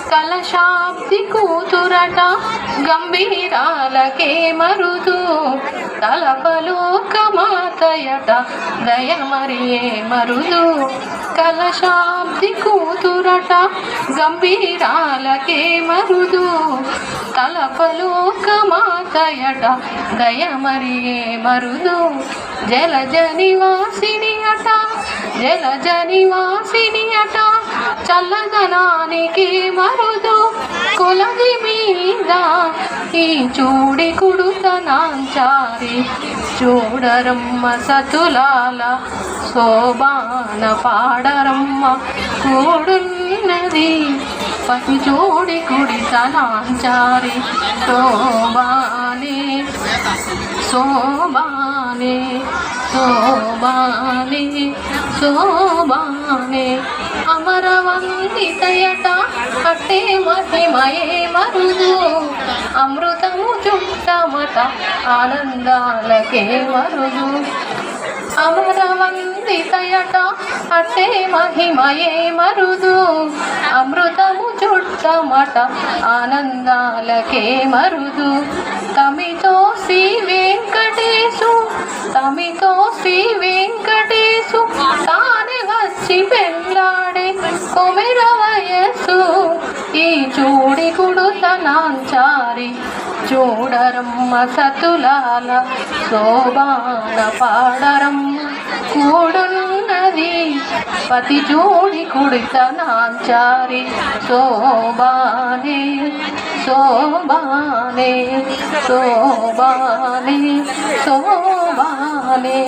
కలశాబ్ది కూతురట గంభీరాలకే మరుదు తలపలోక మాతయట దయమరియే మరుదు కలశాబ్ది కూతురట గంభీరాలకే మరుదు తలపలోక మాతయట దయమరియే మరుదు జలజ నివాసిని అట జలజ నివాసిని అట చల్లదనానికి మరుదు కొలది మీద ఈ చూడి కుడుతనాంచారి చూడరమ్మ సతులాల శోభాన పాడరమ్మ కూడున్నది పతి చూడి కుడితనాంచారి శోభానే శోభానే శోభానే శోభానే అమరవందితయట అట్టే మహిమయే మరుదు అమృతము చుట్టమట ఆనందాలకే మరుదు అమరవందితయట అట్టే మహిమయే మరుదు అమృతము చుట్టమట ఆనందాలకే మరుదు తమితో శ్రీ వెంకటేశు తమితో శ్రీ వెంకటేశు తానే వచ్చి పెళ్ళాడే కొమెర వయస్సు ఈ చూడి కుడుతనాంచారి చూడరమ్మ సతులాల శోభాన పాడరమ్మ కూడున్నది పతి చూడి కుడితనాంచారి శోభానే శోభానే శోభానే శోభానే